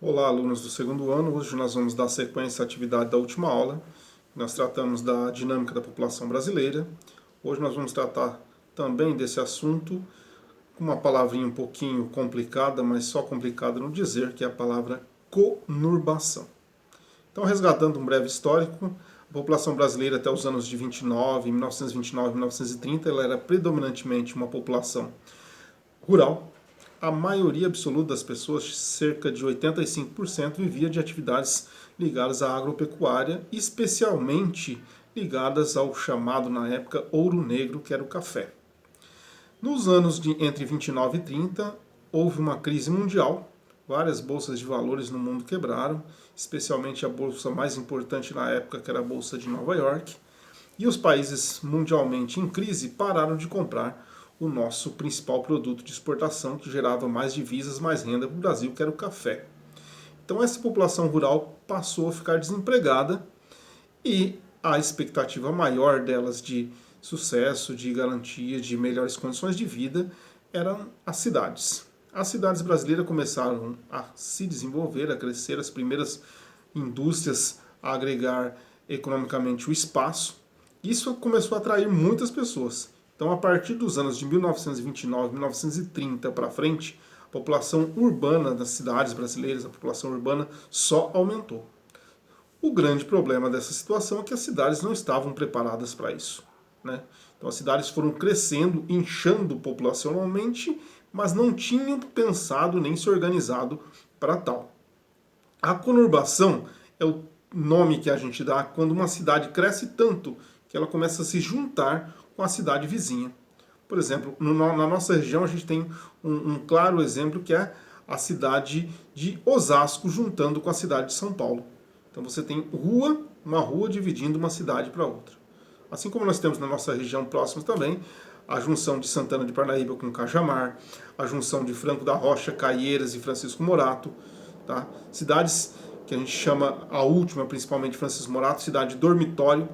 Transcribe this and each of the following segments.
Olá, alunos do segundo ano. Hoje nós vamos dar sequência à atividade da última aula. Nós tratamos da dinâmica da população brasileira. Hoje nós vamos tratar também desse assunto com uma palavrinha um pouquinho complicada, mas só complicada no dizer, que é a palavra conurbação. Então, resgatando um breve histórico, a população brasileira até os anos de 1929 e 1930, ela era predominantemente uma população rural. A maioria absoluta das pessoas, cerca de 85%, vivia de atividades ligadas à agropecuária, especialmente ligadas ao chamado, na época, ouro negro, que era o café. Nos anos entre 29 e 30, houve uma crise mundial, várias bolsas de valores no mundo quebraram, especialmente a bolsa mais importante na época, que era a Bolsa de Nova York, e os países mundialmente em crise pararam de comprar o nosso principal produto de exportação, que gerava mais divisas, mais renda para o Brasil, que era o café. Então essa população rural passou a ficar desempregada e a expectativa maior delas de sucesso, de garantia, de melhores condições de vida eram as cidades. As cidades brasileiras começaram a se desenvolver, a crescer, as primeiras indústrias a agregar economicamente o espaço. Isso começou a atrair muitas pessoas. Então, a partir dos anos de 1929, 1930 para frente, a população urbana das cidades brasileiras, a população urbana só aumentou. O grande problema dessa situação é que as cidades não estavam preparadas para isso, né? Então, as cidades foram crescendo, inchando populacionalmente, mas não tinham pensado nem se organizado para tal. A conurbação é o nome que a gente dá quando uma cidade cresce tanto que ela começa a se juntar com a cidade vizinha. Por exemplo, na nossa região a gente tem um claro exemplo, que é a cidade de Osasco juntando com a cidade de São Paulo. Então você tem uma rua dividindo uma cidade para outra. Assim como nós temos na nossa região próxima também a junção de Santana de Parnaíba com Cajamar, a junção de Franco da Rocha, Caieiras e Francisco Morato. Tá? Cidades que a gente chama, a última principalmente Francisco Morato, cidade dormitório,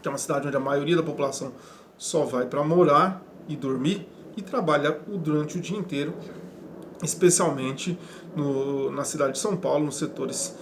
que é uma cidade onde a maioria da população só vai para morar e dormir e trabalha durante o dia inteiro, especialmente na cidade de São Paulo, nos setores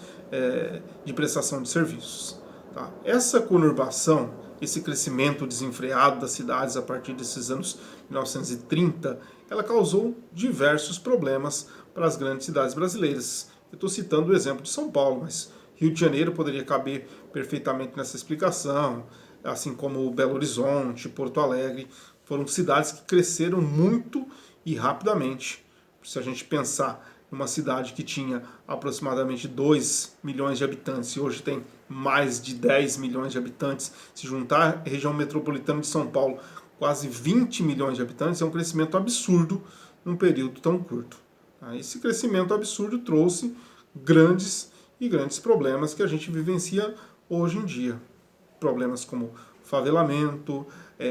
de prestação de serviços. Tá? Essa conurbação, esse crescimento desenfreado das cidades a partir desses anos 1930, ela causou diversos problemas para as grandes cidades brasileiras. Eu estou citando o exemplo de São Paulo, mas Rio de Janeiro poderia caber perfeitamente nessa explicação, assim como Belo Horizonte, Porto Alegre, foram cidades que cresceram muito e rapidamente. Se a gente pensar numa cidade que tinha aproximadamente 2 milhões de habitantes e hoje tem mais de 10 milhões de habitantes, se juntar a região metropolitana de São Paulo, quase 20 milhões de habitantes, é um crescimento absurdo num período tão curto. Esse crescimento absurdo trouxe grandes problemas que a gente vivencia hoje em dia. Problemas como favelamento,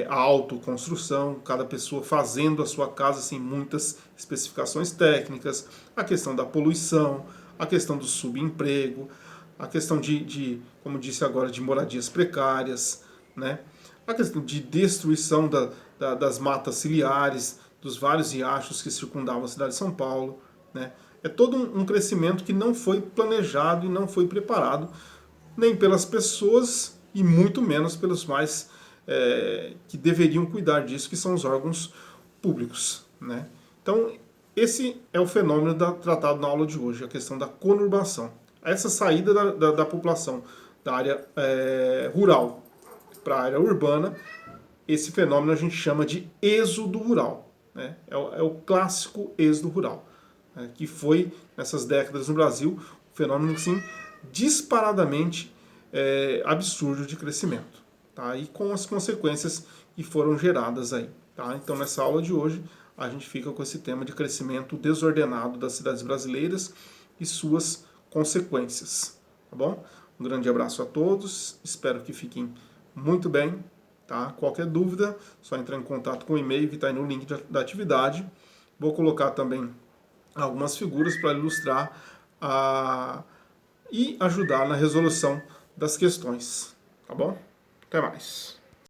a autoconstrução, cada pessoa fazendo a sua casa sem muitas especificações técnicas, a questão da poluição, a questão do subemprego, a questão como disse agora, de moradias precárias, né? A questão de destruição das matas ciliares, dos vários riachos que circundavam a cidade de São Paulo, né? É todo um crescimento que não foi planejado e não foi preparado, nem pelas pessoas e muito menos pelos mais que deveriam cuidar disso, que são os órgãos públicos, né? Então, esse é o fenômeno tratado na aula de hoje, a questão da conurbação. Essa saída da população da área rural para a área urbana, esse fenômeno a gente chama de êxodo rural, né? É o clássico êxodo rural, né? Que foi, nessas décadas no Brasil, um fenômeno, assim, disparadamente absurdo de crescimento, tá? E com as consequências que foram geradas aí. Tá? Então, nessa aula de hoje, a gente fica com esse tema de crescimento desordenado das cidades brasileiras e suas consequências. Tá bom? Um grande abraço a todos, espero que fiquem muito bem. Tá? Qualquer dúvida, só entrar em contato com o e-mail que está aí no link da atividade. Vou colocar também algumas figuras para ilustrar e ajudar na resolução das questões. Tá bom? Até mais.